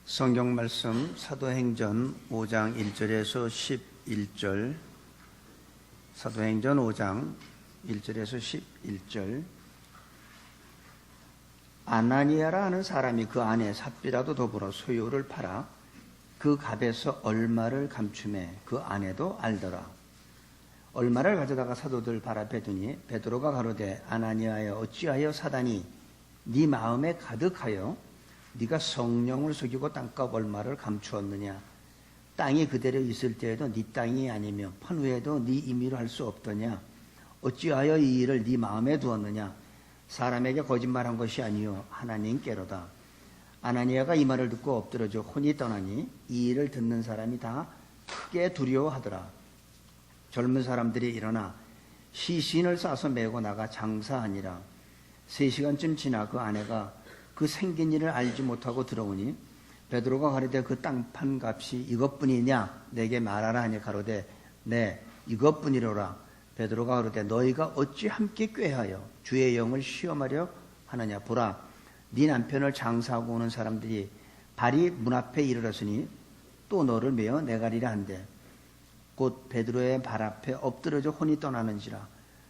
성경 말씀 사도행전 5장 1절에서 11절, 사도행전 5장 1절에서 11절. 아나니아라 하는 사람이 그 안에 삽비라도 더불어 소유를 팔아 그 값에서 얼마를 감추매 그 아내도 알더라. 얼마를 가져다가 사도들 발 앞에 두니 베드로가 가로되 아나니아여 어찌하여 사단이 네 마음에 가득하여 네가 성령을 속이고 땅값 얼마를 감추었느냐. 땅이 그대로 있을 때에도 네 땅이 아니며 판 후에도 네 임의로 할 수 없더냐. 어찌하여 이 일을 네 마음에 두었느냐. 사람에게 거짓말한 것이 아니요 하나님께로다. 아나니아가 이 말을 듣고 엎드러져 혼이 떠나니 이 일을 듣는 사람이 다 크게 두려워하더라. 젊은 사람들이 일어나 시신을 싸서 메고 나가 장사하니라. 3시간쯤 지나 그 아내가 그 생긴 일을 알지 못하고 들어오니 베드로가 가로되 그 땅판 값이 이것뿐이냐 내게 말하라 하니 가로되 네 이것뿐이로라. 베드로가 가로되 너희가 어찌 함께 꾀하여 주의 영을 시험하려 하느냐. 보라 네 남편을 장사하고 오는 사람들이 발이 문 앞에 이르렀으니 또 너를 메어 내가리라 한대. 곧 베드로의 발 앞에 엎드러져 혼이 떠나는지라.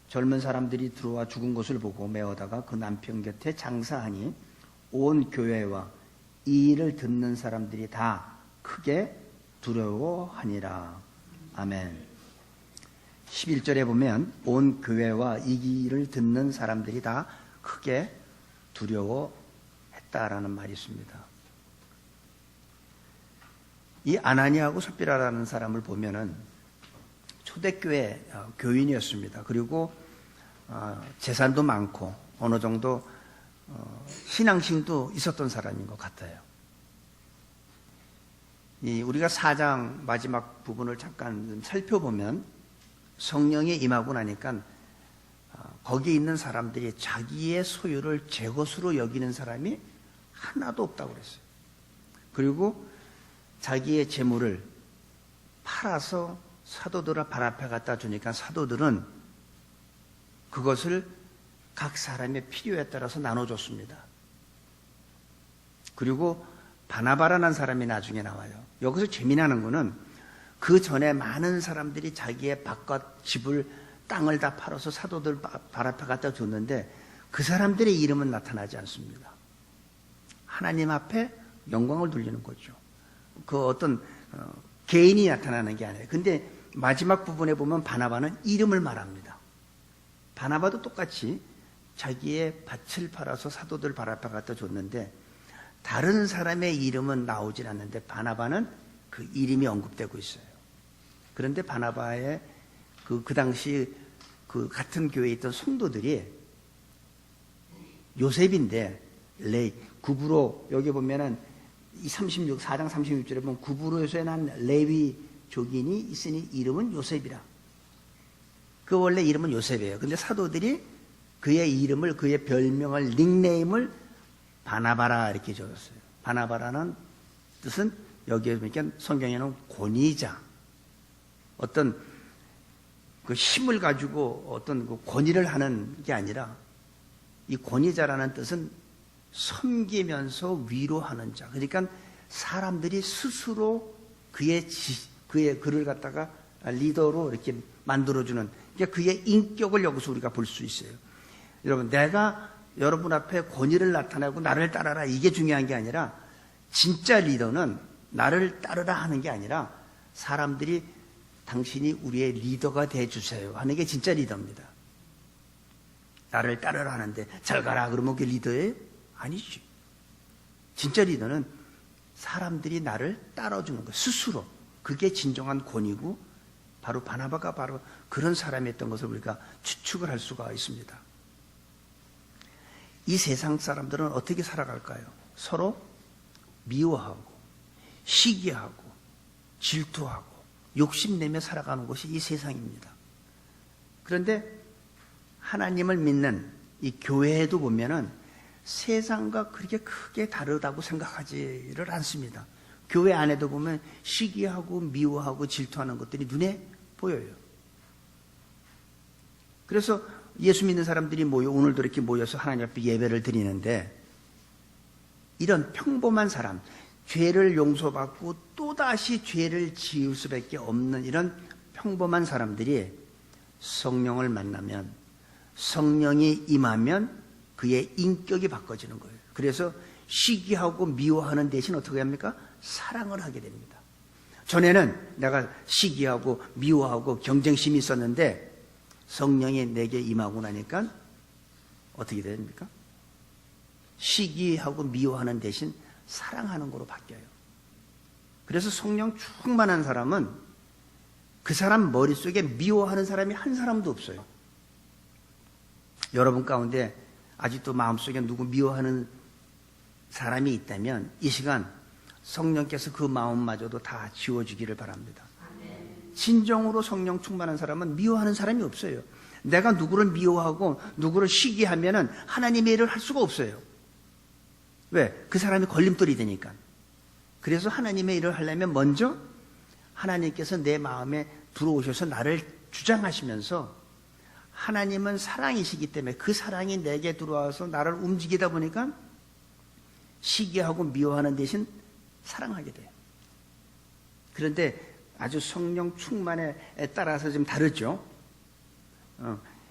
젊은 사람들이 들어와 죽은 것을 보고 메어다가 그 남편 곁에 장사하니 온 교회와 이 일을 듣는 사람들이 다 크게 두려워하니라. 아멘. 11절에 보면 온 교회와 이 일을 듣는 사람들이 다 크게 두려워했다라는 말이 있습니다. 이 아나니아하고 삽비라라는 사람을 보면은 초대교회 교인이었습니다. 그리고 재산도 많고 어느 정도 신앙심도 있었던 사람인 것 같아요. 우리가 4장 마지막 부분을 잠깐 살펴보면 성령이 임하고 나니까 거기에 있는 사람들이 자기의 소유를 제 것으로 여기는 사람이 하나도 없다고 그랬어요. 그리고 자기의 재물을 팔아서 사도들 발 앞에 갖다 주니까 사도들은 그것을 각 사람의 필요에 따라서 나눠줬습니다. 그리고 바나바라는 사람이 나중에 나와요. 여기서 재미나는 거는 그 전에 많은 사람들이 자기의 밭과 집을 땅을 다 팔아서 사도들 발 앞에 갖다 줬는데 그 사람들의 이름은 나타나지 않습니다. 하나님 앞에 영광을 돌리는 거죠. 그 어떤 개인이 나타나는 게 아니에요. 근데 마지막 부분에 보면 바나바는 이름을 말합니다. 바나바도 똑같이 자기의 밭을 팔아서 사도들 발 앞에 갖다 줬는데 다른 사람의 이름은 나오질 않는데 바나바는 그 이름이 언급되고 있어요. 그런데 바나바의 그 당시 그 같은 교회에 있던 성도들이 요셉인데 구브로 여기 보면은 4장 36절에 보면 구브로에서 난 레위 족인이 있으니 이름은 요셉이라. 그 원래 이름은 요셉이에요. 근데 사도들이 그의 이름을 그의 별명을 닉네임을 바나바라 이렇게 적었어요. 바나바라는 뜻은 여기에 보니까 성경에는 권위자, 어떤 그 힘을 가지고 어떤 그 권위를 하는 게 아니라 이 권위자라는 뜻은 섬기면서 위로하는 자. 그러니까 사람들이 스스로 그의 글을 갖다가 리더로 이렇게 만들어주는, 그러니까 그의 인격을 여기서 우리가 볼 수 있어요. 여러분, 내가 여러분 앞에 권위를 나타내고 나를 따라라 이게 중요한 게 아니라 진짜 리더는 나를 따르라 하는 게 아니라 사람들이 당신이 우리의 리더가 돼주세요 하는 게 진짜 리더입니다. 나를 따르라 하는데 잘 가라 그러면 그게 리더예요? 아니지. 진짜 리더는 사람들이 나를 따라주는 거예요. 스스로. 그게 진정한 권위고 바로 바나바가 바로 그런 사람이었던 것을 우리가 추측을 할 수가 있습니다. 이 세상 사람들은 어떻게 살아갈까요? 서로 미워하고 시기하고 질투하고 욕심내며 살아가는 것이 이 세상입니다. 그런데 하나님을 믿는 이 교회에도 보면은 세상과 그렇게 크게 다르다고 생각하지를 않습니다. 교회 안에도 보면 시기하고 미워하고 질투하는 것들이 눈에 보여요. 그래서 예수 믿는 사람들이 오늘도 이렇게 모여서 하나님 앞에 예배를 드리는데 이런 평범한 사람, 죄를 용서받고 또다시 죄를 지을 수밖에 없는 이런 평범한 사람들이 성령을 만나면, 성령이 임하면 그의 인격이 바꿔지는 거예요. 그래서 시기하고 미워하는 대신 어떻게 합니까? 사랑을 하게 됩니다. 전에는 내가 시기하고 미워하고 경쟁심이 있었는데 성령이 내게 임하고 나니까 어떻게 됩니까? 시기하고 미워하는 대신 사랑하는 거로 바뀌어요. 그래서 성령 충만한 사람은 그 사람 머릿속에 미워하는 사람이 한 사람도 없어요. 여러분 가운데 아직도 마음속에 누구 미워하는 사람이 있다면 이 시간 성령께서 그 마음마저도 다 지워주기를 바랍니다. 진정으로 성령 충만한 사람은 미워하는 사람이 없어요. 내가 누구를 미워하고 누구를 시기하면은 하나님의 일을 할 수가 없어요. 왜? 그 사람이 걸림돌이 되니까. 그래서 하나님의 일을 하려면 먼저 하나님께서 내 마음에 들어오셔서 나를 주장하시면서, 하나님은 사랑이시기 때문에 그 사랑이 내게 들어와서 나를 움직이다 보니까 시기하고 미워하는 대신 사랑하게 돼요. 그런데 아주 성령 충만에 따라서 좀 다르죠.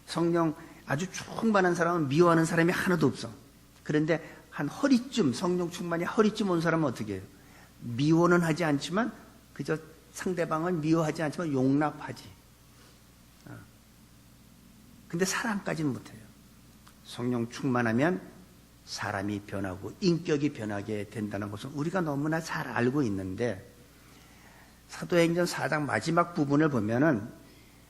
성령 아주 충만한 사람은 미워하는 사람이 하나도 없어. 그런데 한 허리쯤, 성령 충만이 허리쯤 온 사람은 어떻게 해요? 미워는 하지 않지만, 그저 상대방을 미워하지 않지만 용납하지. 근데 사랑까지는 못해요. 성령 충만하면 사람이 변하고 인격이 변하게 된다는 것은 우리가 너무나 잘 알고 있는데, 사도행전 4장 마지막 부분을 보면은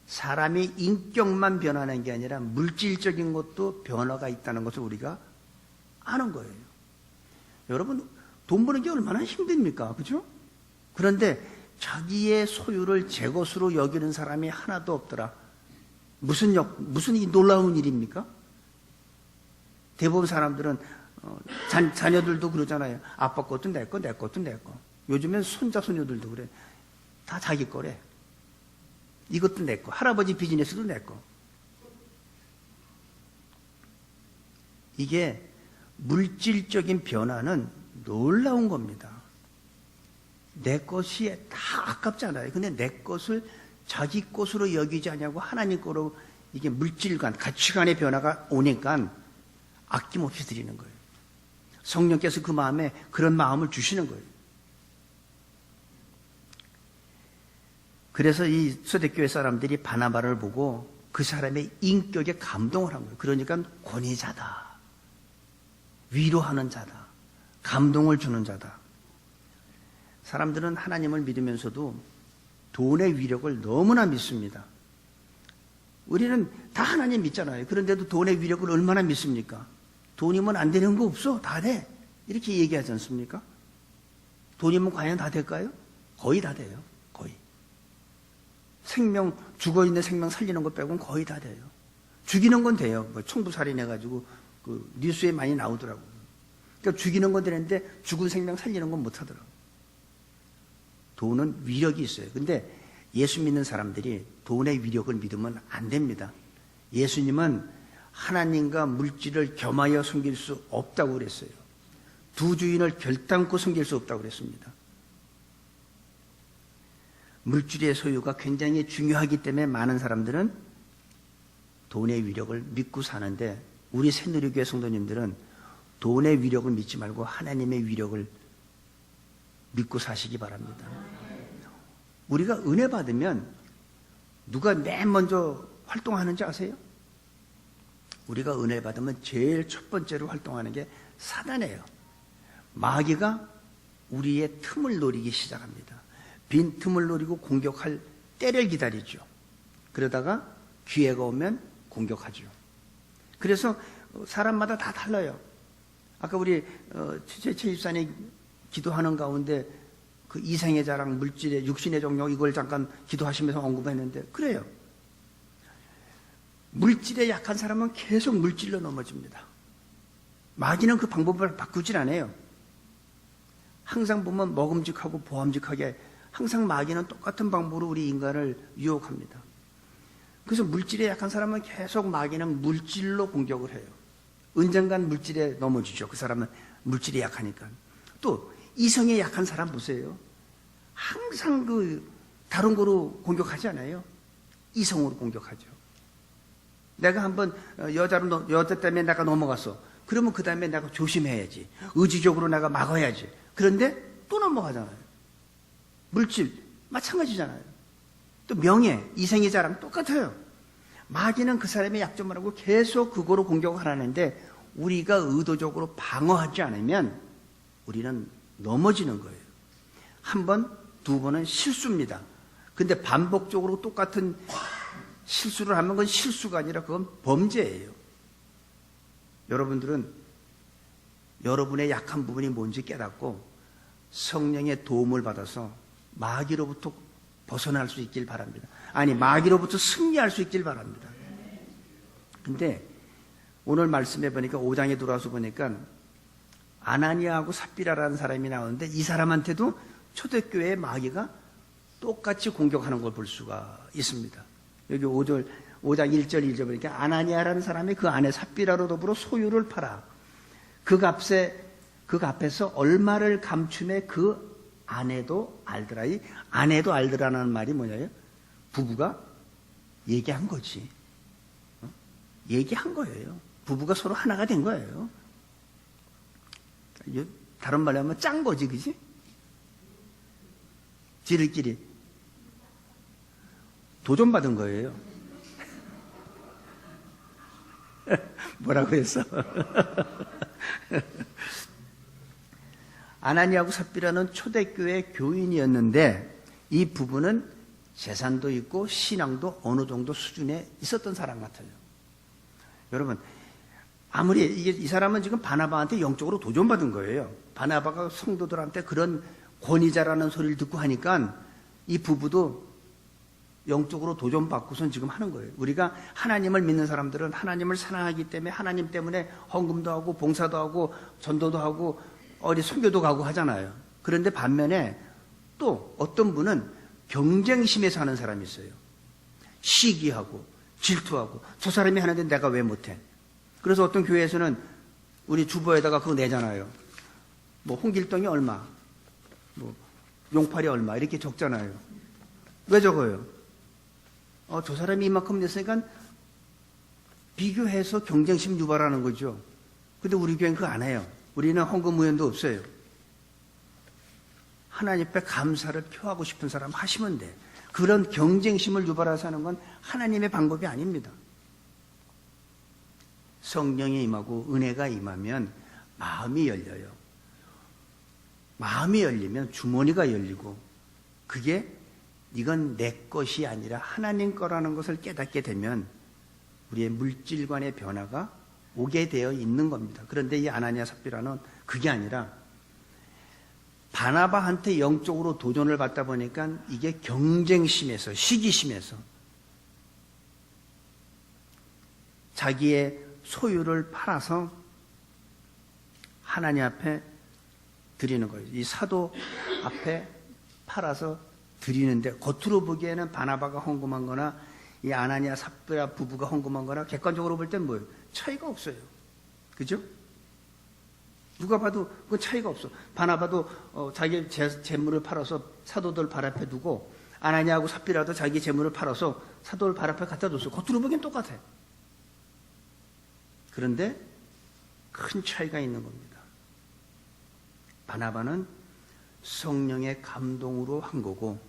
사람이 인격만 변하는 게 아니라 물질적인 것도 변화가 있다는 것을 우리가 아는 거예요. 여러분, 돈 버는 게 얼마나 힘듭니까? 그죠? 그런데 자기의 소유를 제 것으로 여기는 사람이 하나도 없더라. 무슨 이 놀라운 일입니까? 대부분 사람들은 자녀들도 그러잖아요. 아빠 것도 내 거, 내 것도 내 거. 요즘엔 손자, 손녀들도 그래. 다 자기 거래. 이것도 내 거. 할아버지 비즈니스도 내 거. 이게 물질적인 변화는 놀라운 겁니다. 내 것이 다 아깝잖아요. 근데 내 것을 자기 것으로 여기지 않냐고 하나님 거로, 이게 물질관, 가치관의 변화가 오니까 아낌없이 드리는 거예요. 성령께서 그 마음에 그런 마음을 주시는 거예요. 그래서 이 초대교회 사람들이 바나바를 보고 그 사람의 인격에 감동을 한 거예요. 그러니까 권위자다, 위로하는 자다, 감동을 주는 자다. 사람들은 하나님을 믿으면서도 돈의 위력을 너무나 믿습니다. 우리는 다 하나님 믿잖아요. 그런데도 돈의 위력을 얼마나 믿습니까? 돈이면 안 되는 거 없어, 다 돼, 이렇게 얘기하지 않습니까? 돈이면 과연 다 될까요? 거의 다 돼요. 거의. 생명, 죽어있는 생명 살리는 것 빼고는 거의 다 돼요. 죽이는 건 돼요. 뭐 청부살인해가지고 그 뉴스에 많이 나오더라고요. 그러니까 죽이는 건 되는데 죽은 생명 살리는 건 못하더라고요. 돈은 위력이 있어요. 근데 예수 믿는 사람들이 돈의 위력을 믿으면 안 됩니다. 예수님은 하나님과 물질을 겸하여 섬길 수 없다고 그랬어요. 두 주인을 결단코 섬길 수 없다고 그랬습니다. 물질의 소유가 굉장히 중요하기 때문에 많은 사람들은 돈의 위력을 믿고 사는데, 우리 새누리교회 성도님들은 돈의 위력을 믿지 말고 하나님의 위력을 믿고 사시기 바랍니다. 우리가 은혜 받으면 누가 맨 먼저 활동하는지 아세요? 우리가 은혜 받으면 제일 첫 번째로 활동하는 게 사단이에요. 마귀가 우리의 틈을 노리기 시작합니다. 빈 틈을 노리고 공격할 때를 기다리죠. 그러다가 기회가 오면 공격하죠. 그래서 사람마다 다 달라요. 아까 우리 최 집사님 기도하는 가운데 그 이생의 자랑, 물질의, 육신의 정욕, 이걸 잠깐 기도하시면서 언급했는데, 그래요. 물질에 약한 사람은 계속 물질로 넘어집니다. 마귀는 그 방법을 바꾸질 않아요. 항상 보면 먹음직하고 보암직하게 항상 마귀는 똑같은 방법으로 우리 인간을 유혹합니다. 그래서 물질에 약한 사람은 계속 마귀는 물질로 공격을 해요. 언젠간 물질에 넘어지죠. 그 사람은 물질이 약하니까. 또 이성에 약한 사람 보세요. 항상 다른 거로 공격하지 않아요. 이성으로 공격하죠. 내가 한번 여자 때문에 내가 넘어갔어. 그러면 그 다음에 내가 조심해야지. 의지적으로 내가 막아야지. 그런데 또 넘어가잖아요. 물질 마찬가지잖아요. 또 명예, 이생의 자랑 똑같아요. 마귀는 그 사람의 약점을 하고 계속 그거로 공격을 하는데 우리가 의도적으로 방어하지 않으면 우리는 넘어지는 거예요. 한 번, 두 번은 실수입니다. 근데 반복적으로 똑같은 실수를 하면 그건 실수가 아니라 그건 범죄예요. 여러분들은 여러분의 약한 부분이 뭔지 깨닫고 성령의 도움을 받아서 마귀로부터 벗어날 수 있길 바랍니다. 아니, 마귀로부터 승리할 수 있길 바랍니다. 근데 오늘 말씀해 보니까 5장에 들어와서 보니까 아나니아하고 삽비라라는 사람이 나오는데 이 사람한테도 초대교회의 마귀가 똑같이 공격하는 걸 볼 수가 있습니다. 여기 5장 1절 1절 보니까 아나니아라는 사람이 그 아내 삽비라로 더불어 소유를 팔아 그 값에서 얼마를 감춤해 그 아내도 알더라. 이 아내도 알더라는 말이 뭐냐요? 부부가 얘기한 거지. 얘기한 거예요. 부부가 서로 하나가 된 거예요. 다른 말로 하면 짠 거지, 그지? 지들끼리 도전받은 거예요. 뭐라고 했어? 아나니아하고 삽비라는 초대교회 교인이었는데 이 부부는 재산도 있고 신앙도 어느 정도 수준에 있었던 사람 같아요. 여러분, 아무리 이 사람은 지금 바나바한테 영적으로 도전받은 거예요. 바나바가 성도들한테 그런 권위자라는 소리를 듣고 하니까 이 부부도 영적으로 도전받고선 지금 하는 거예요. 우리가 하나님을 믿는 사람들은 하나님을 사랑하기 때문에 하나님 때문에 헌금도 하고 봉사도 하고 전도도 하고 어디 선교도 가고 하잖아요. 그런데 반면에 또 어떤 분은 경쟁심에 사는 사람이 있어요. 시기하고 질투하고 저 사람이 하는데 내가 왜 못해? 그래서 어떤 교회에서는 우리 주보에다가 그거 내잖아요. 뭐 홍길동이 얼마, 뭐 용팔이 얼마 이렇게 적잖아요. 왜 적어요? 저 사람이 이만큼 냈으니까 비교해서 경쟁심 유발하는 거죠. 근데 우리 교회는 그거 안 해요. 우리는 헌금 의원도 없어요. 하나님 앞에 감사를 표하고 싶은 사람 하시면 돼. 그런 경쟁심을 유발해서 하는 건 하나님의 방법이 아닙니다. 성령이 임하고 은혜가 임하면 마음이 열려요. 마음이 열리면 주머니가 열리고 그게 이건 내 것이 아니라 하나님 거라는 것을 깨닫게 되면 우리의 물질관의 변화가 오게 되어 있는 겁니다. 그런데 이 아나니아 삽비라는 그게 아니라 바나바한테 영적으로 도전을 받다 보니까 이게 경쟁심에서 시기심에서 자기의 소유를 팔아서 하나님 앞에 드리는 거예요. 이 사도 앞에 팔아서 드리는데 겉으로 보기에는 바나바가 헌금한 거나 이 아나니아 삽비라 부부가 헌금한 거나 객관적으로 볼 땐 뭐예요? 차이가 없어요. 그죠? 누가 봐도 그 차이가 없어. 바나바도 자기 재물을 팔아서 사도들 발 앞에 두고 아나니아하고 삽비라도 자기 재물을 팔아서 사도들 발 앞에 갖다 뒀어요. 겉으로 보기엔 똑같아. 그런데 큰 차이가 있는 겁니다. 바나바는 성령의 감동으로 한 거고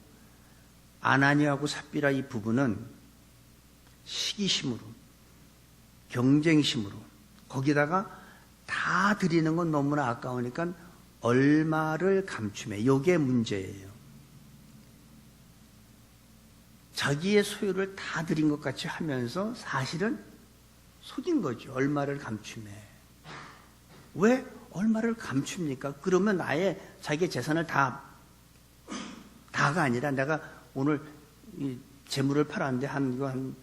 아나니아하고 삽비라 이 부부는 시기심으로 경쟁심으로 거기다가 다 드리는 건 너무나 아까우니까 얼마를 감춤해. 이게 문제예요. 자기의 소유를 다 드린 것 같이 하면서 사실은 속인 거죠. 얼마를 감춤해. 왜 얼마를 감춥니까? 그러면 아예 자기의 재산을 다가 아니라 내가 오늘 이 재물을 팔았는데 한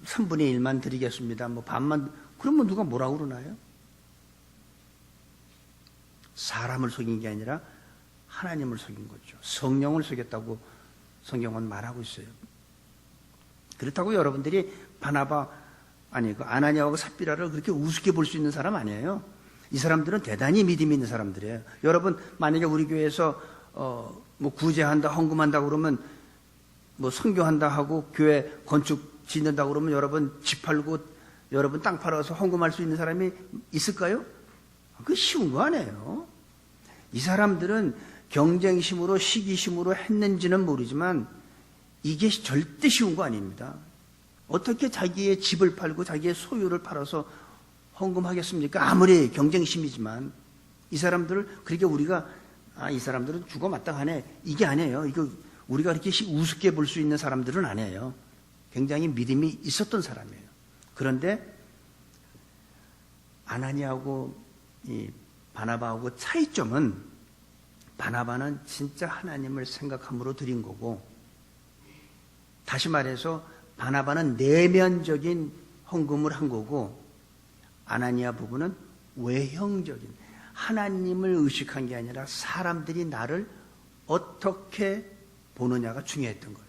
3분의 1만 드리겠습니다. 뭐 반만. 그러면 누가 뭐라고 그러나요? 사람을 속인 게 아니라 하나님을 속인 거죠. 성령을 속였다고 성경은 말하고 있어요. 그렇다고 여러분들이 바나바 그 아나니아하고 삽비라를 그렇게 우습게 볼 수 있는 사람 아니에요. 이 사람들은 대단히 믿음이 있는 사람들이에요. 여러분, 만약에 우리 교회에서 뭐 구제한다, 헌금한다 그러면 뭐 선교한다 하고 교회 건축 짓는다 그러면 여러분 집 팔고 여러분 땅 팔아서 헌금할 수 있는 사람이 있을까요? 그게 쉬운 거 아니에요. 이 사람들은 경쟁심으로 시기심으로 했는지는 모르지만 이게 절대 쉬운 거 아닙니다. 어떻게 자기의 집을 팔고 자기의 소유를 팔아서 헌금하겠습니까? 아무리 경쟁심이지만 이 사람들을 그렇게 우리가 이 사람들은 죽어 마땅하네 이게 아니에요. 이거 우리가 이렇게 우습게 볼 수 있는 사람들은 아니에요. 굉장히 믿음이 있었던 사람이에요. 그런데 아나니아하고 이 바나바하고 차이점은 바나바는 진짜 하나님을 생각함으로 드린 거고, 다시 말해서 바나바는 내면적인 헌금을 한 거고, 아나니아 부부는 외형적인 하나님을 의식한 게 아니라 사람들이 나를 어떻게 보느냐가 중요했던 거예요.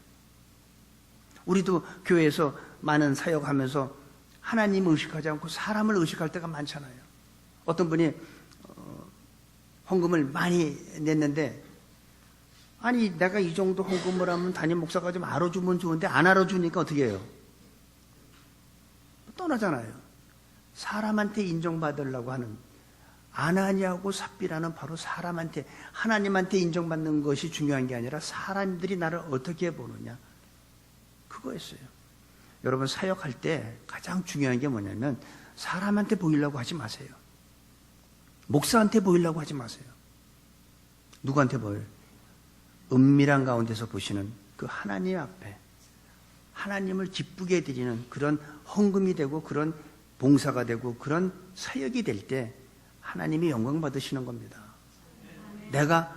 우리도 교회에서 많은 사역하면서 하나님을 의식하지 않고 사람을 의식할 때가 많잖아요. 어떤 분이 헌금을 많이 냈는데, 아니 내가 이 정도 헌금을 하면 담임 목사가 좀 알아주면 좋은데 안 알아주니까 어떻게 해요? 떠나잖아요. 사람한테 인정받으려고 하는, 아나니아하고 삽비라는 바로 사람한테, 하나님한테 인정받는 것이 중요한 게 아니라 사람들이 나를 어떻게 보느냐, 그거였어요. 여러분, 사역할 때 가장 중요한 게 뭐냐면 사람한테 보이려고 하지 마세요. 목사한테 보이려고 하지 마세요. 누구한테 보여요? 은밀한 가운데서 보시는 그 하나님 앞에 하나님을 기쁘게 드리는 그런 헌금이 되고 그런 봉사가 되고 그런 사역이 될 때 하나님이 영광 받으시는 겁니다. 내가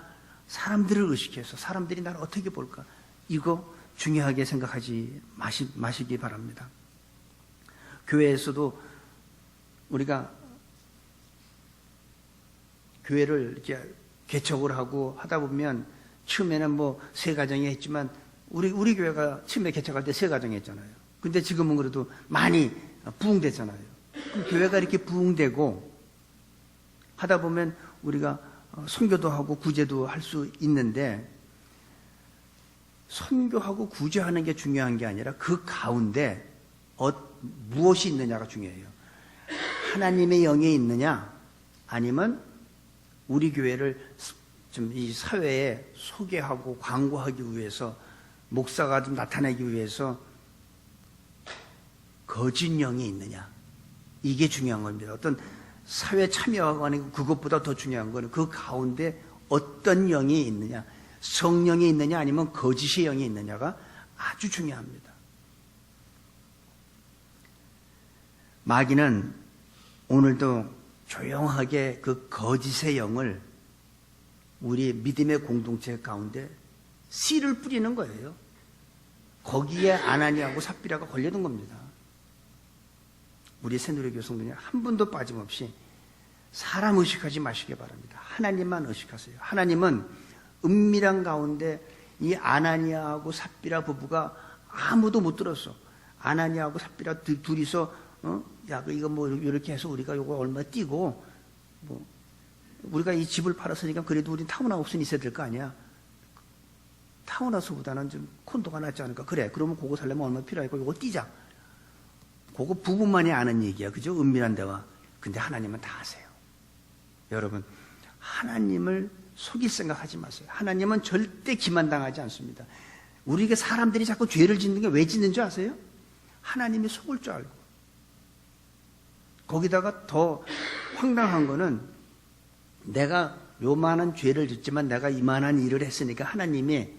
사람들을 의식해서 사람들이 나를 어떻게 볼까, 이거 중요하게 생각하지 마시기 바랍니다. 교회에서도 우리가 교회를 이렇게 개척을 하고 하다 보면 처음에는 뭐 세 가정이 했지만 우리 교회가 처음에 개척할 때 세 가정이 했잖아요. 근데 지금은 그래도 많이 부흥됐잖아요. 그럼 교회가 이렇게 부흥되고 하다 보면 우리가 선교도 하고 구제도 할 수 있는데, 선교하고 구제하는 게 중요한 게 아니라 그 가운데 무엇이 있느냐가 중요해요. 하나님의 영이 있느냐, 아니면 우리 교회를 좀 이 사회에 소개하고 광고하기 위해서, 목사가 좀 나타내기 위해서 거짓 영이 있느냐, 이게 중요한 겁니다. 어떤 사회 참여가 아니고 그것보다 더 중요한 거는 그 가운데 어떤 영이 있느냐, 성령이 있느냐 아니면 거짓의 영이 있느냐가 아주 중요합니다. 마귀는 오늘도 조용하게 그 거짓의 영을 우리 믿음의 공동체 가운데 씨를 뿌리는 거예요. 거기에 아나니아하고 삽비라가 걸려든 겁니다. 우리 새누리교회 성도님 한 분도 빠짐없이 사람 의식하지 마시기 바랍니다. 하나님만 의식하세요. 하나님은 은밀한 가운데 이 아나니아하고 삽비라 부부가 아무도 못 들었어. 아나니아하고 삽비라 둘이서 야, 이거 뭐 이렇게 해서 우리가 이거 얼마 띄고 뭐 우리가 이 집을 팔았으니까 그래도 우린 타운하우스는 있어야 될 거 아니야. 타운하우스보다는 좀 콘도가 낫지 않을까. 그래, 그러면 그거 살려면 얼마 필요하고 이거 띄자. 그거 부부만이 아는 얘기야. 그죠? 은밀한 대화. 근데 하나님은 다 아세요. 여러분, 하나님을 속일 생각하지 마세요. 하나님은 절대 기만당하지 않습니다. 우리가 사람들이 자꾸 죄를 짓는 게 왜 짓는 줄 아세요? 하나님이 속을 줄 알고. 거기다가 더 황당한 거는, 내가 요만한 죄를 짓지만 내가 이만한 일을 했으니까 하나님이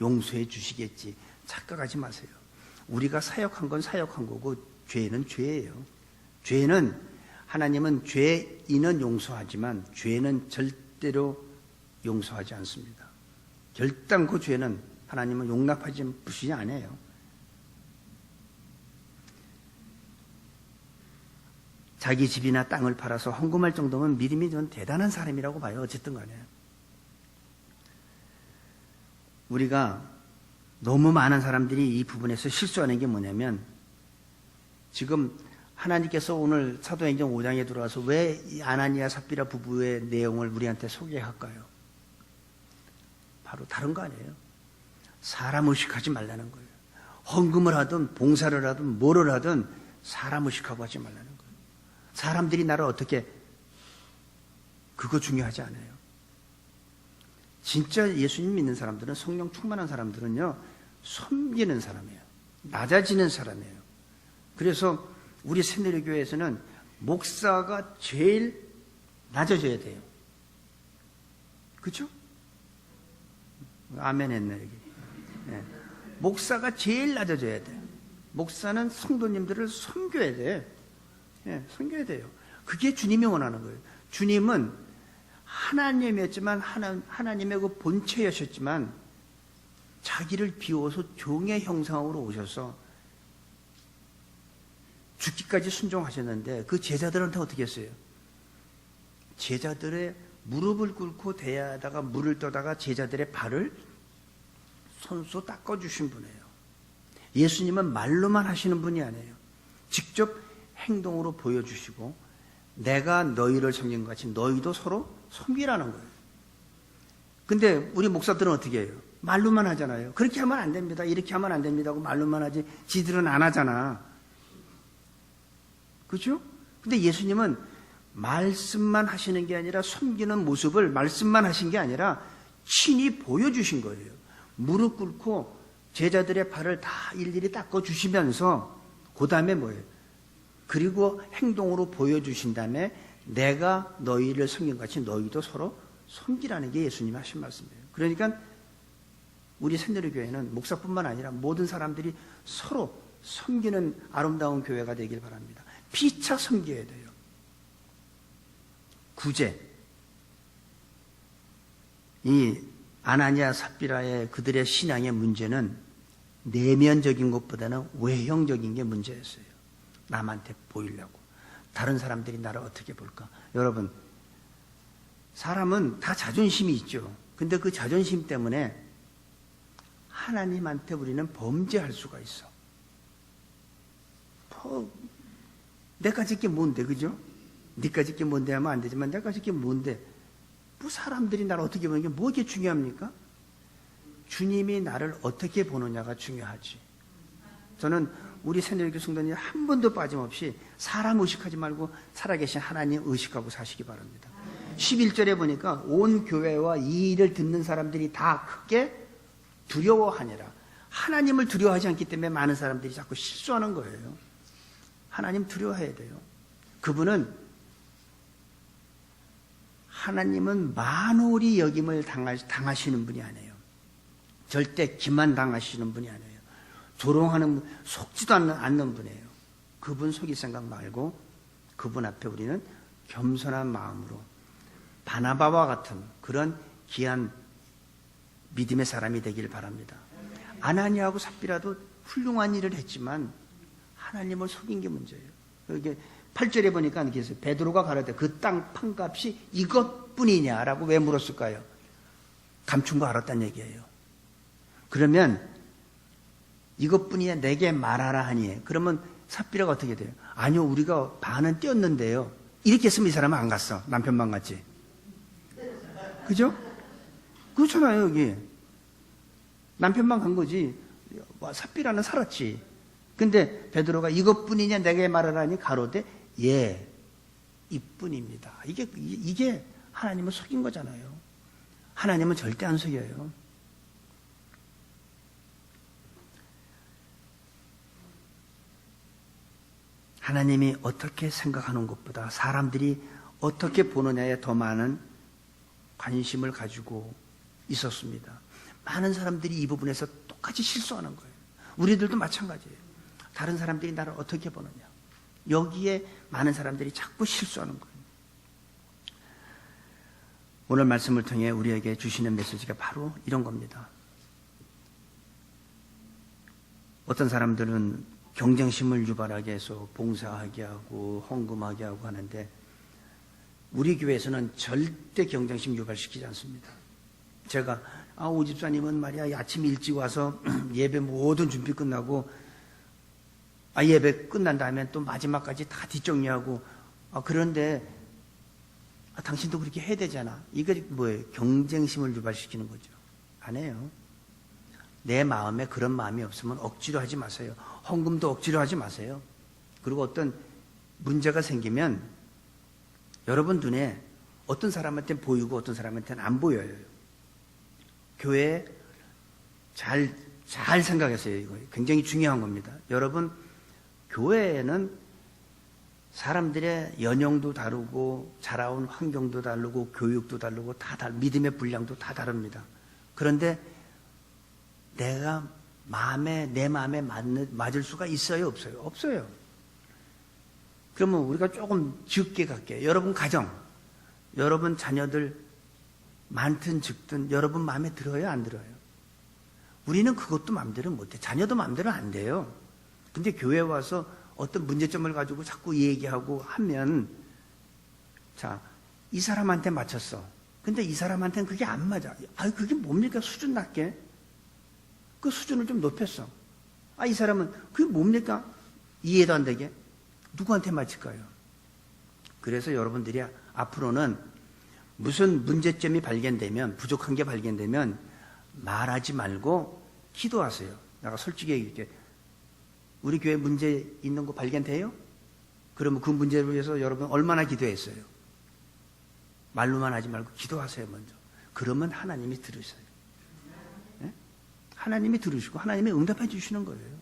용서해 주시겠지. 착각하지 마세요. 우리가 사역한 건 사역한 거고 죄는 죄예요. 죄는, 하나님은 죄인은 용서하지만 죄는 절대로 용서하지 않습니다. 결단코 죄는 하나님은 용납하지 부시지 않아요. 자기 집이나 땅을 팔아서 헌금할 정도면 믿음이 좀 대단한 사람이라고 봐요. 어쨌든 간에. 우리가 너무 많은 사람들이 이 부분에서 실수하는 게 뭐냐면, 지금 하나님께서 오늘 사도행전 5장에 들어와서 왜 이 아나니아 삽비라 부부의 내용을 우리한테 소개할까요? 바로 다른 거 아니에요. 사람 의식하지 말라는 거예요. 헌금을 하든 봉사를 하든 뭐를 하든 사람 의식하고 하지 말라는 거예요. 사람들이 나를 어떻게, 그거 중요하지 않아요. 진짜 예수님 믿는 사람들은, 성령 충만한 사람들은요, 섬기는 사람이에요. 낮아지는 사람이에요. 그래서 우리 새누리교회에서는 목사가 제일 낮아져야 돼요. 그렇죠? 아멘 했네 여기. 네. 목사가 제일 낮아져야 돼요. 목사는 성도님들을 섬겨야 돼. 네, 섬겨야 돼요. 그게 주님이 원하는 거예요. 주님은 하나님이었지만 하나님의 그 본체였었지만 자기를 비워서 종의 형상으로 오셔서 죽기까지 순종하셨는데 그 제자들한테 어떻게 했어요? 제자들의 무릎을 꿇고 대야하다가 물을 떠다가 제자들의 발을 손수 닦아주신 분이에요. 예수님은 말로만 하시는 분이 아니에요. 직접 행동으로 보여주시고 내가 너희를 섬긴 것 같이 너희도 서로 섬기라는 거예요. 근데 우리 목사들은 어떻게 해요? 말로만 하잖아요. 그렇게 하면 안 됩니다. 이렇게 하면 안 됩니다 하고 말로만 하지 지들은 안 하잖아. 그렇죠? 근데 예수님은 말씀만 하시는 게 아니라 섬기는 모습을 말씀만 하신 게 아니라 친히 보여주신 거예요. 무릎 꿇고 제자들의 발을 다 일일이 닦아주시면서 그 다음에 뭐예요? 그리고 행동으로 보여주신 다음에 내가 너희를 섬긴 것 같이 너희도 서로 섬기라는 게 예수님이 하신 말씀이에요. 그러니까 우리 새누리교회는 목사뿐만 아니라 모든 사람들이 서로 섬기는 아름다운 교회가 되길 바랍니다. 피차 섬겨야 돼요. 구제. 이 아나니아 삽비라의 그들의 신앙의 문제는 내면적인 것보다는 외형적인 게 문제였어요. 남한테 보이려고. 다른 사람들이 나를 어떻게 볼까? 여러분, 사람은 다 자존심이 있죠. 근데 그 자존심 때문에 하나님한테 우리는 범죄할 수가 있어. 내가 짓게 뭔데, 그죠? 네가 짓게 뭔데 하면 안 되지만 내가 짓게 뭔데? 뭐 사람들이 나를 어떻게 보는 게 뭐게 중요합니까? 주님이 나를 어떻게 보느냐가 중요하지. 저는 우리 새누리교회 성도님 한 번도 빠짐없이 사람 의식하지 말고 살아계신 하나님 의식하고 사시기 바랍니다. 11절에 보니까 온 교회와 이 일을 듣는 사람들이 다 크게 두려워하니라. 하나님을 두려워하지 않기 때문에 많은 사람들이 자꾸 실수하는 거예요. 하나님 두려워해야 돼요. 하나님은 만홀이 여김을 당하시는 분이 아니에요. 절대 기만 당하시는 분이 아니에요. 조롱하는, 속지도 않는 분이에요. 그분 속일 생각 말고 그분 앞에 우리는 겸손한 마음으로 바나바와 같은 그런 귀한 믿음의 사람이 되길 바랍니다. 아나니아하고 삽비라도 훌륭한 일을 했지만 하나님을 속인 게 문제예요. 이게 8절에 보니까 이렇게 있어요. 베드로가 가라되 그 땅 판값이 이것뿐이냐라고 왜 물었을까요? 감춘 거 알았다는 얘기예요. 그러면 이것뿐이야 내게 말하라 하니 그러면 삽비라가 어떻게 돼요? 아니요, 우리가 반은 뛰었는데요. 이렇게 했으면 이 사람은 안 갔어. 남편만 갔지. 그죠? 그렇잖아요. 여기 남편만 간 거지. 삽비라는 살았지. 근데 베드로가 이것뿐이냐 내게 말하라 하니 가로되 예, 이뿐입니다. 이게 하나님을 속인 거잖아요. 하나님은 절대 안 속여요. 하나님이 어떻게 생각하는 것보다 사람들이 어떻게 보느냐에 더 많은 관심을 가지고 있었습니다. 많은 사람들이 이 부분에서 똑같이 실수하는 거예요. 우리들도 마찬가지예요. 다른 사람들이 나를 어떻게 보느냐. 여기에 많은 사람들이 자꾸 실수하는 거예요. 오늘 말씀을 통해 우리에게 주시는 메시지가 바로 이런 겁니다. 어떤 사람들은 경쟁심을 유발하게 해서 봉사하게 하고 헌금하게 하고 하는데 우리 교회에서는 절대 경쟁심 유발시키지 않습니다. 제가 오 집사님은 말이야 아침 일찍 와서 예배 모든 준비 끝나고 예배 끝난 다음에 또 마지막까지 다 뒷정리하고, 그런데 당신도 그렇게 해야 되잖아. 이거 뭐예요? 경쟁심을 유발시키는 거죠. 안 해요. 내 마음에 그런 마음이 없으면 억지로 하지 마세요. 헌금도 억지로 하지 마세요. 그리고 어떤 문제가 생기면 여러분 눈에 어떤 사람한테는 보이고 어떤 사람한테는 안 보여요. 교회에 잘 생각하세요. 이거 굉장히 중요한 겁니다. 여러분, 교회에는 사람들의 연령도 다르고 자라온 환경도 다르고 교육도 다르고 믿음의 분량도 다 다릅니다. 그런데 내 마음에 맞을 수가 있어요, 없어요? 없어요. 그러면 우리가 조금 적게 갈게요. 여러분 가정, 여러분 자녀들 많든 적든 여러분 마음에 들어요, 안 들어요? 우리는 그것도 마음대로 못해. 자녀도 마음대로 안 돼요. 근데 교회에 와서 어떤 문제점을 가지고 자꾸 얘기하고 하면, 자, 이 사람한테 맞췄어. 근데 이 사람한테는 그게 안 맞아. 그게 뭡니까? 수준 낮게? 그 수준을 좀 높였어. 이 사람은 그게 뭡니까? 이해도 안 되게? 누구한테 맞을까요? 그래서 여러분들이 앞으로는 무슨 문제점이 발견되면, 부족한 게 발견되면 말하지 말고 기도하세요. 내가 솔직히 얘기할게. 우리 교회 문제 있는 거 발견돼요? 그러면 그 문제를 위해서 여러분 얼마나 기도했어요? 말로만 하지 말고 기도하세요, 먼저. 그러면 하나님이 들으셔요. 네? 하나님이 들으시고 하나님이 응답해 주시는 거예요.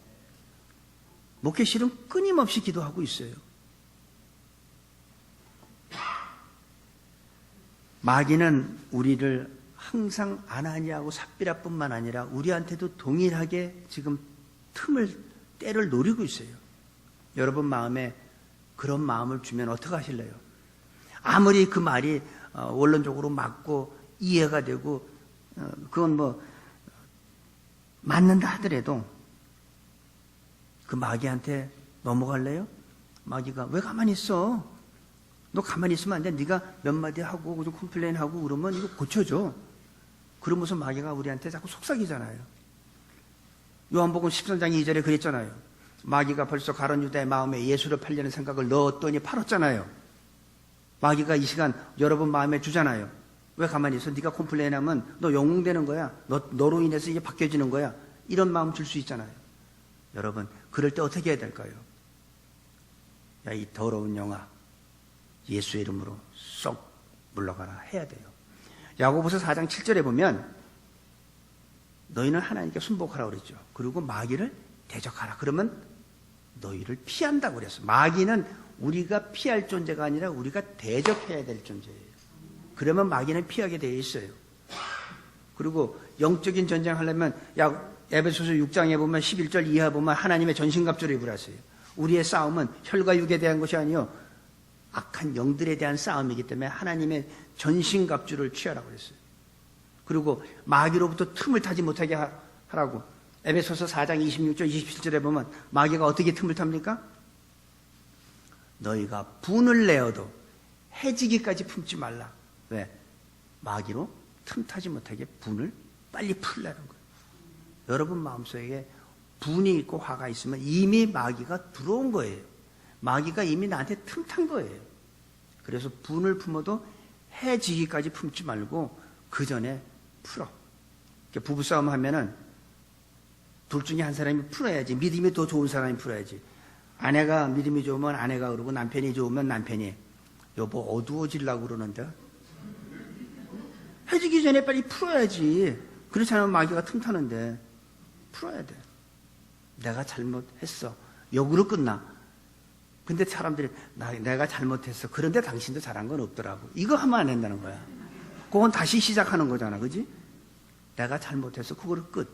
목회실은 끊임없이 기도하고 있어요. 마귀는 우리를 항상 아나니아하고 삽비라뿐만 아니라 우리한테도 동일하게 지금 때를 노리고 있어요. 여러분 마음에 그런 마음을 주면 어떻게 하실래요? 아무리 그 말이 원론적으로 맞고 이해가 되고 그건 뭐 맞는다 하더라도 그 마귀한테 넘어갈래요? 마귀가 왜 가만히 있어? 너 가만히 있으면 안 돼. 네가 몇 마디 하고 좀 컴플레인하고 그러면 이거 고쳐줘. 그러면서 마귀가 우리한테 자꾸 속삭이잖아요. 요한복음 13장 2절에 그랬잖아요. 마귀가 벌써 가룟 유다의 마음에 예수를 팔려는 생각을 넣었더니 팔았잖아요. 마귀가 이 시간 여러분 마음에 주잖아요. 왜 가만히 있어? 네가 컴플레인하면 너 영웅되는 거야. 너로 인해서 이게 바뀌어지는 거야. 이런 마음 줄 수 있잖아요. 여러분, 그럴 때 어떻게 해야 될까요? 야, 이 더러운 영아, 예수의 이름으로 쏙 물러가라 해야 돼요. 야고보서 4장 7절에 보면 너희는 하나님께 순복하라고 그랬죠. 그리고 마귀를 대적하라. 그러면 너희를 피한다고 그랬어요. 마귀는 우리가 피할 존재가 아니라 우리가 대적해야 될 존재예요. 그러면 마귀는 피하게 되어 있어요. 그리고 영적인 전쟁 하려면 에베소서 6장에 보면 11절 이하 보면 하나님의 전신갑주를 입으라서요. 우리의 싸움은 혈과 육에 대한 것이 아니요 악한 영들에 대한 싸움이기 때문에 하나님의 전신갑주를 취하라고 그랬어요. 그리고 마귀로부터 틈을 타지 못하게 하라고 에베소서 4장 26절 27절에 보면 마귀가 어떻게 틈을 탑니까? 너희가 분을 내어도 해지기까지 품지 말라. 왜? 마귀로 틈타지 못하게 분을 빨리 풀라는 거예요. 여러분 마음속에 분이 있고 화가 있으면 이미 마귀가 들어온 거예요. 마귀가 이미 나한테 틈탄 거예요. 그래서 분을 품어도 해지기까지 품지 말고 그 전에 풀어. 부부싸움 하면은 둘 중에 한 사람이 풀어야지. 믿음이 더 좋은 사람이 풀어야지. 아내가 믿음이 좋으면 아내가 그러고 남편이 좋으면 남편이 여보 어두워지려고 그러는데 해지기 전에 빨리 풀어야지. 그렇지 않으면 마귀가 틈타는데 풀어야 돼. 내가 잘못했어. 역으로 끝나. 근데 사람들이 내가 잘못했어. 그런데 당신도 잘한 건 없더라고. 이거 하면 안 된다는 거야. 그건 다시 시작하는 거잖아. 그지? 내가 잘못했어. 그거를 끝.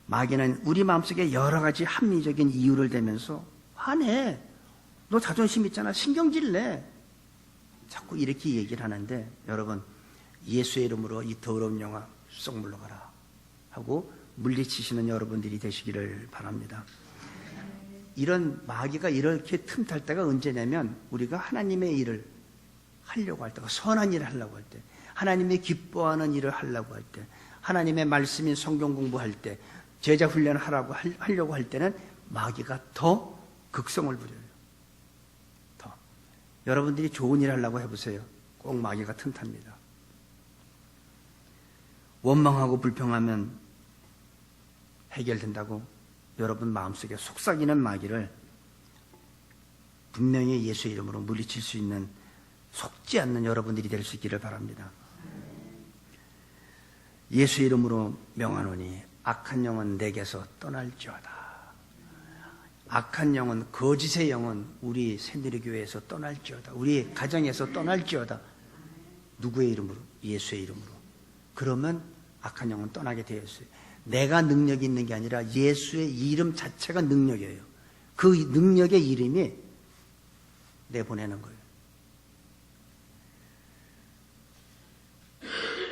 마귀는 우리 마음속에 여러 가지 합리적인 이유를 대면서 화내. 너 자존심 있잖아. 신경질 내. 자꾸 이렇게 얘기를 하는데 여러분 예수의 이름으로 이 더러운 영아 쏙 물러가라 하고 물리치시는 여러분들이 되시기를 바랍니다. 이런 마귀가 이렇게 틈탈 때가 언제냐면 우리가 하나님의 일을 하려고 할 때, 선한 일을 하려고 할 때, 하나님이 기뻐하는 일을 하려고 할 때, 하나님의 말씀인 성경 공부할 때, 제자 훈련하라고 하려고 할 때는 마귀가 더 극성을 부려요. 더. 여러분들이 좋은 일 하려고 해보세요. 꼭 마귀가 틈탑니다. 원망하고 불평하면 해결된다고 여러분 마음속에 속삭이는 마귀를 분명히 예수의 이름으로 물리칠 수 있는 속지 않는 여러분들이 될 수 있기를 바랍니다. 예수의 이름으로 명하노니 악한 영은 내게서 떠날지어다. 악한 영은, 거짓의 영은 우리 새누리교회에서 떠날지어다. 우리 가정에서 떠날지어다. 누구의 이름으로? 예수의 이름으로. 그러면 악한 영은 떠나게 되어 있어요. 내가 능력이 있는 게 아니라 예수의 이름 자체가 능력이에요. 그 능력의 이름이 내보내는 거예요.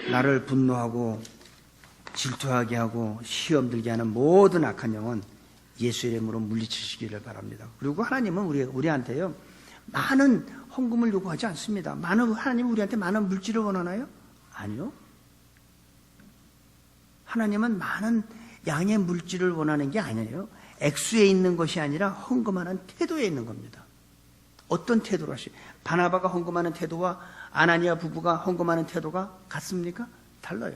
나를 분노하고 질투하게 하고 시험 들게 하는 모든 악한 영은 예수의 이름으로 물리치시기를 바랍니다. 그리고 하나님은 우리한테요, 많은 헌금을 요구하지 않습니다. 하나님은 우리한테 많은 물질을 원하나요? 아니요. 하나님은 많은 양의 물질을 원하는 게 아니에요. 액수에 있는 것이 아니라 헌금하는 태도에 있는 겁니다. 어떤 태도로 하시? 바나바가 헌금하는 태도와 아나니아 부부가 헌금하는 태도가 같습니까? 달라요.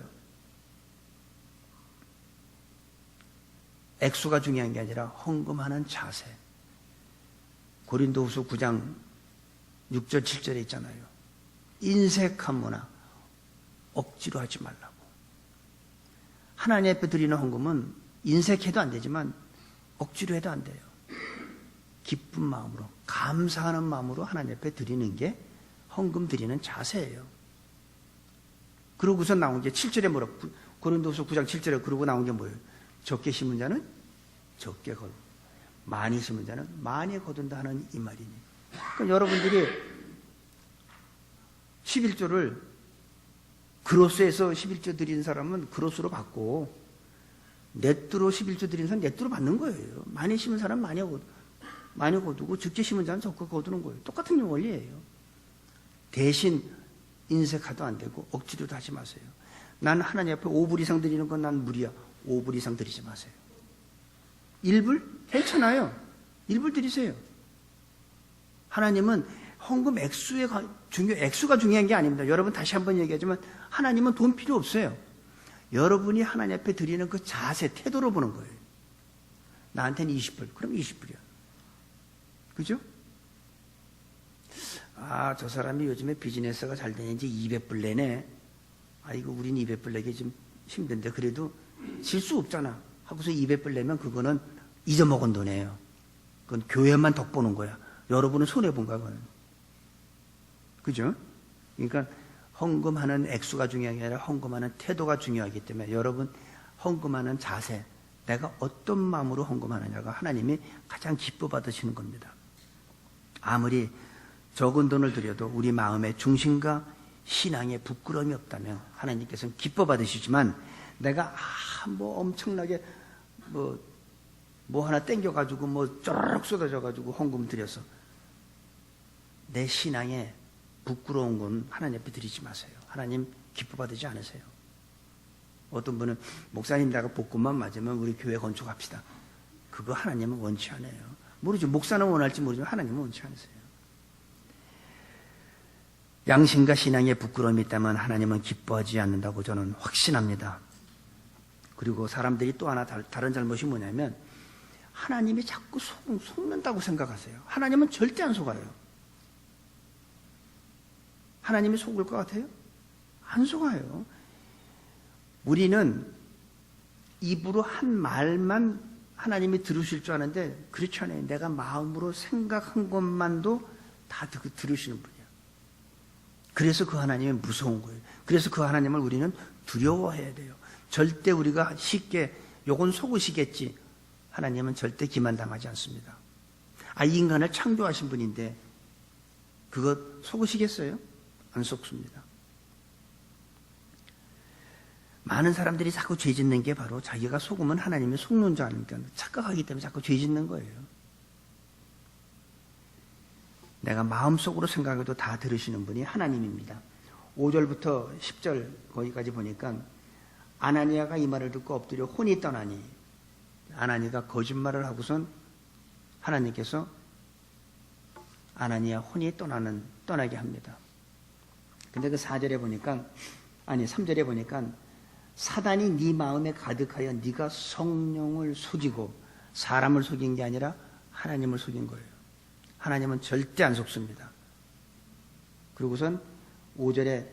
액수가 중요한 게 아니라 헌금하는 자세. 고린도후서 9장 6절 7절에 있잖아요. 인색한 문화 억지로 하지 말라고. 하나님 앞에 드리는 헌금은 인색해도 안 되지만 억지로 해도 안 돼요. 기쁜 마음으로, 감사하는 마음으로 하나님 앞에 드리는 게 헌금 드리는 자세예요. 그러고서 나온 게 7절에 뭐라고? 고린도후서 9장 7절에 그러고 나온 게 뭐예요? 적게 심은 자는 적게 거둔, 많이 심은 자는 많이 거둔다 하는 이 말이니. 그러니까 여러분들이 11조를 그로스에서 11조 드리는 사람은 그로스로 받고, 넷두로 11조 드리는 사람은 넷두로 받는 거예요. 많이 심은 사람은 많이 거두고, 적게 심은 자는 적게 거두는 거예요. 똑같은 원리예요. 대신 인색하도 안 되고 억지로도 하지 마세요. 난 하나님 앞에 5불 이상 드리는 건 난 무리야. 5불 이상 드리지 마세요. 1불? 괜찮아요. 1불 드리세요. 하나님은 헌금 액수가 중요한 게 아닙니다. 여러분 다시 한번 얘기하지만 하나님은 돈 필요 없어요. 여러분이 하나님 앞에 드리는 그 자세, 태도로 보는 거예요. 나한테는 20불. 그럼 20불이야. 그죠? 아, 저 사람이 요즘에 비즈니스가 잘 되는지 200불 내네. 아이고, 우린 200불 내기 좀 힘든데 그래도 질 수 없잖아 하고서 200불 내면 그거는 잊어먹은 돈이에요. 그건 교회만 덕보는 거야. 여러분은 손해본 거야. 그건. 그죠? 그러니까 헌금하는 액수가 중요한 게 아니라 헌금하는 태도가 중요하기 때문에 여러분 헌금하는 자세, 내가 어떤 마음으로 헌금하느냐가 하나님이 가장 기뻐 받으시는 겁니다. 아무리 적은 돈을 드려도 우리 마음의 중심과 신앙에 부끄러움이 없다면 하나님께서는 기뻐 받으시지만, 내가 뭐 엄청나게 뭐 하나 땡겨가지고 뭐 쪼르륵 쏟아져가지고 헌금 드려서 내 신앙에 부끄러운 건 하나님 앞에 드리지 마세요. 하나님 기뻐 받으지 않으세요. 어떤 분은 목사님 내가 복금만 맞으면 우리 교회 건축합시다. 그거 하나님은 원치 않아요. 모르죠. 목사는 원할지 모르지만 하나님은 원치 않으세요. 양심과 신앙에 부끄러움이 있다면 하나님은 기뻐하지 않는다고 저는 확신합니다. 그리고 사람들이 또 하나 다른 잘못이 뭐냐면 하나님이 자꾸 속는다고 생각하세요. 하나님은 절대 안 속아요. 하나님이 속을 것 같아요? 안 속아요. 우리는 입으로 한 말만 하나님이 들으실 줄 아는데 그렇지 않아요. 내가 마음으로 생각한 것만도 다 들으시는 분이에요. 그래서 그 하나님이 무서운 거예요. 그래서 그 하나님을 우리는 두려워해야 돼요. 절대 우리가 쉽게 요건 속으시겠지. 하나님은 절대 기만당하지 않습니다. 이 인간을 창조하신 분인데 그거 속으시겠어요? 안 속습니다. 많은 사람들이 자꾸 죄 짓는 게 바로 자기가 속으면 하나님이 속는 줄 아니까 착각하기 때문에 자꾸 죄 짓는 거예요. 내가 마음속으로 생각해도 다 들으시는 분이 하나님입니다. 5절부터 10절 거기까지 보니까 아나니아가 이 말을 듣고 엎드려 혼이 떠나니 아나니가 거짓말을 하고선 하나님께서 아나니아 혼이 떠나게 합니다. 근데 그 4절에 보니까, 아니 3절에 보니까 사단이 네 마음에 가득하여 네가 성령을 속이고, 사람을 속인 게 아니라 하나님을 속인 거예요. 하나님은 절대 안 속습니다. 그리고선 5절에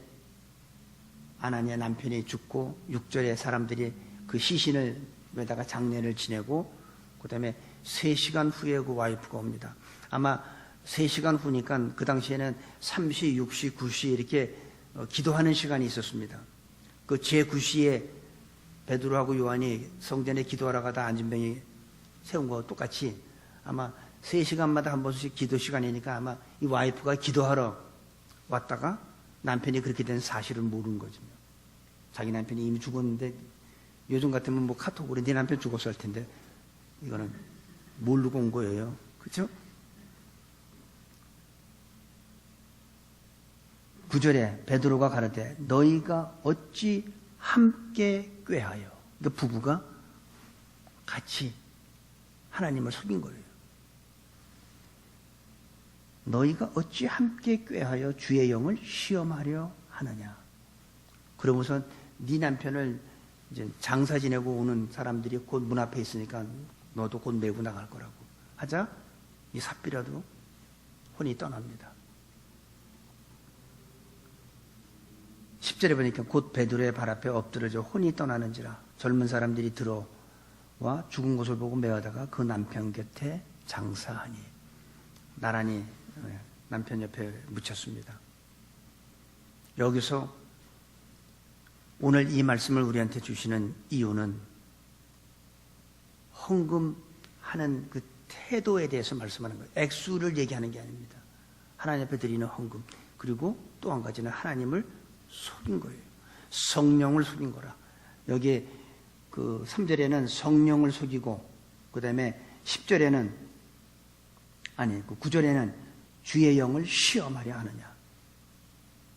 아나니아 남편이 죽고 6절에 사람들이 그 시신을 에다가 장례를 지내고, 그 다음에 3시간 후에 그 와이프가 옵니다. 아마 3시간 후니까 그 당시에는 3시, 6시, 9시 이렇게 기도하는 시간이 있었습니다. 그 제9시에 베드로하고 요한이 성전에 기도하러 가다 안진병이 세운 거와 똑같이 아마 3시간마다 한 번씩 기도 시간이니까 아마 이 와이프가 기도하러 왔다가 남편이 그렇게 된 사실을 모르는 거죠. 자기 남편이 이미 죽었는데, 요즘 같으면 뭐 카톡으로 네 남편 죽었을 텐데, 이거는 모르고 온 거예요. 그렇죠? 9절에 베드로가 가르되 너희가 어찌 함께 꾀하여, 그러니까 부부가 같이 하나님을 속인 거예요. 너희가 어찌 함께 꾀하여 주의 영을 시험하려 하느냐. 그러고서 네 남편을 이제 장사 지내고 오는 사람들이 곧 문 앞에 있으니까 너도 곧 메고 나갈 거라고 하자 이 삽비라도 혼이 떠납니다. 10절에 보니까 곧 베드로의 발 앞에 엎드러져 혼이 떠나는지라 젊은 사람들이 들어와 죽은 것을 보고 매하다가 그 남편 곁에 장사하니, 나란히 남편 옆에 묻혔습니다. 여기서 오늘 이 말씀을 우리한테 주시는 이유는 헌금하는 그 태도에 대해서 말씀하는 거예요. 액수를 얘기하는 게 아닙니다. 하나님 앞에 드리는 헌금, 그리고 또 한 가지는 하나님을 속인 거예요. 성령을 속인 거라. 여기 그 3절에는 성령을 속이고, 그 다음에 10절에는, 아니, 그 9절에는 주의 영을 시험하려 하느냐.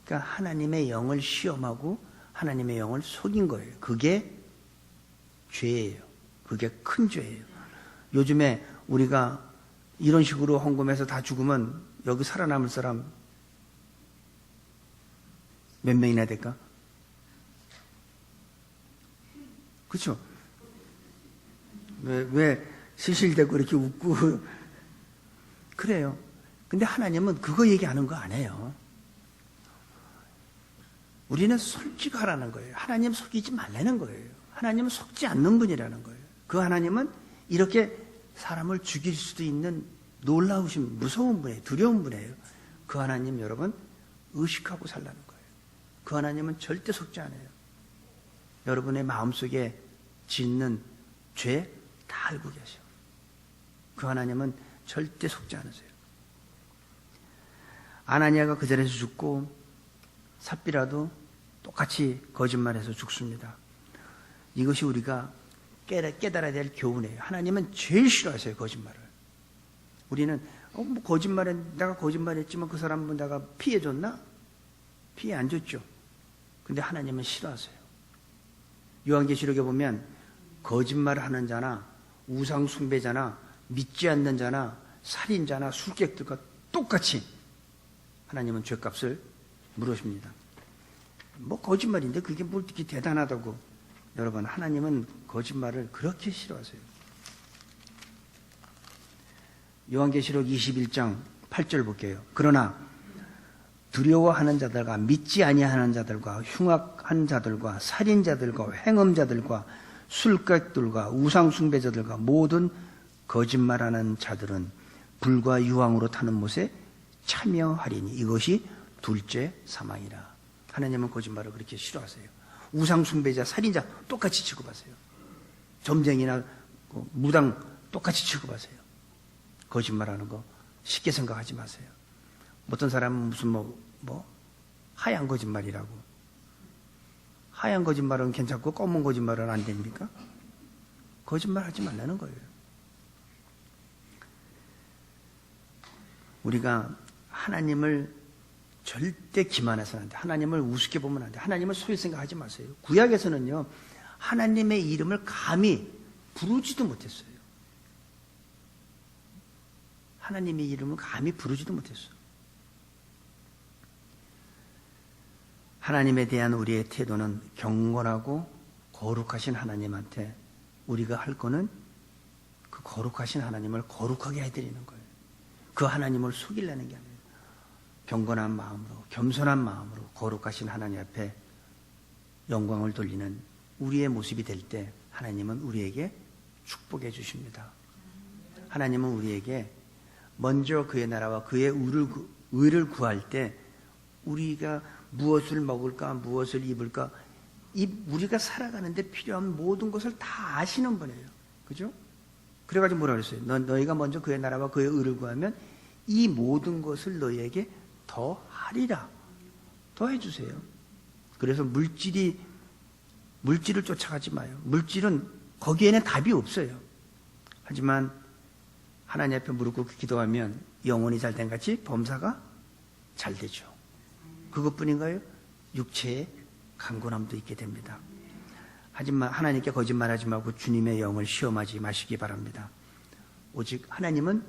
그러니까 하나님의 영을 시험하고 하나님의 영을 속인 거예요. 그게 죄예요. 그게 큰 죄예요. 요즘에 우리가 이런 식으로 헌금해서 다 죽으면 여기 살아남을 사람 몇 명이나 될까? 그렇죠? 왜 시실대고 이렇게 웃고 그래요. 근데 하나님은 그거 얘기하는 거 아니에요. 우리는 솔직하라는 거예요. 하나님 속이지 말라는 거예요. 하나님은 속지 않는 분이라는 거예요. 그 하나님은 이렇게 사람을 죽일 수도 있는 놀라우신 무서운 분이에요. 두려운 분이에요. 그 하나님 여러분 의식하고 살라는 거예요. 그 하나님은 절대 속지 않아요. 여러분의 마음속에 짓는 죄 다 알고 계셔. 그 하나님은 절대 속지 않으세요. 아나니아가 그 자리에서 죽고 삽비라도 똑같이 거짓말해서 죽습니다. 이것이 우리가 깨달아야 될 교훈이에요. 하나님은 제일 싫어하세요, 거짓말을. 우리는 뭐 거짓말에 내가 거짓말했지만 그 사람은 내가 피해 줬나? 피해 안 줬죠. 근데 하나님은 싫어하세요. 요한계시록에 보면 거짓말을 하는 자나 우상 숭배자나 믿지 않는 자나 살인자나 술객들과 똑같이 하나님은 죄값을 물으십니다. 뭐 거짓말인데 그게 뭘 이렇게 대단하다고. 여러분, 하나님은 거짓말을 그렇게 싫어하세요. 요한계시록 21장 8절 볼게요. 그러나 두려워하는 자들과 믿지 아니하는 자들과 흉악한 자들과 살인자들과 행음자들과 술객들과 우상숭배자들과 모든 거짓말하는 자들은 불과 유황으로 타는 못에 참여하리니 이것이 둘째 사망이라. 하나님은 거짓말을 그렇게 싫어하세요. 우상숭배자, 살인자 똑같이 취급하세요. 점쟁이나 무당 똑같이 취급하세요. 거짓말하는 거 쉽게 생각하지 마세요. 어떤 사람은 무슨 하얀 거짓말이라고. 하얀 거짓말은 괜찮고 검은 거짓말은 안 됩니까? 거짓말 하지 말라는 거예요. 우리가 하나님을 절대 기만해서는 안 돼. 하나님을 우습게 보면 안 돼. 하나님을 소위 생각하지 마세요. 구약에서는요, 하나님의 이름을 감히 부르지도 못했어요. 하나님의 이름을 감히 부르지도 못했어. 하나님에 대한 우리의 태도는 경건하고 거룩하신 하나님한테 우리가 할 거는 그 거룩하신 하나님을 거룩하게 해드리는 거예요. 그 하나님을 속이려는 게 아니에요. 경건한 마음으로, 겸손한 마음으로 거룩하신 하나님 앞에 영광을 돌리는 우리의 모습이 될 때 하나님은 우리에게 축복해 주십니다. 하나님은 우리에게 먼저 그의 나라와 그의 의를 구할 때 우리가 무엇을 먹을까, 무엇을 입을까, 우리가 살아가는데 필요한 모든 것을 다 아시는 분이에요. 그죠? 그래가지고 뭐라 그랬어요? 너희가 먼저 그의 나라와 그의 의를 구하면 이 모든 것을 너희에게 더 하리라. 더 해주세요. 그래서 물질을 쫓아가지 마요. 물질은 거기에는 답이 없어요. 하지만 하나님 앞에 무릎 꿇고 기도하면 영혼이 잘 된 같이 범사가 잘 되죠. 그것뿐인가요? 육체의 강건함도 있게 됩니다. 하지만 하나님께 거짓말하지 말고 주님의 영을 시험하지 마시기 바랍니다. 오직 하나님은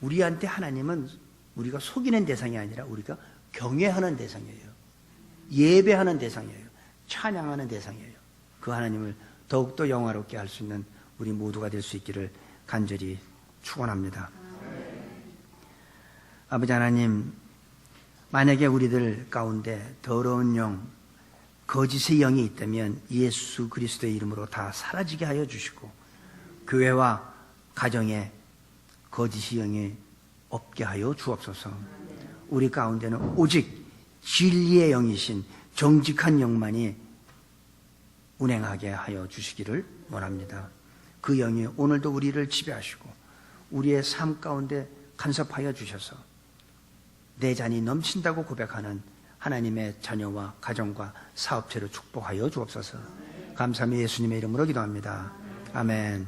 우리한테 하나님은 우리가 속이는 대상이 아니라 우리가 경외하는 대상이에요. 예배하는 대상이에요. 찬양하는 대상이에요. 그 하나님을 더욱더 영화롭게 할 수 있는 우리 모두가 될 수 있기를 간절히 축원합니다. 아버지 하나님, 만약에 우리들 가운데 더러운 영, 거짓의 영이 있다면 예수 그리스도의 이름으로 다 사라지게 하여 주시고 교회와 가정에 거짓의 영이 없게 하여 주옵소서. 우리 가운데는 오직 진리의 영이신 정직한 영만이 운행하게 하여 주시기를 원합니다. 그 영이 오늘도 우리를 지배하시고 우리의 삶 가운데 간섭하여 주셔서 내 잔이 넘친다고 고백하는 하나님의 자녀와 가정과 사업체를 축복하여 주옵소서. 감사하며 예수님의 이름으로 기도합니다. 아멘.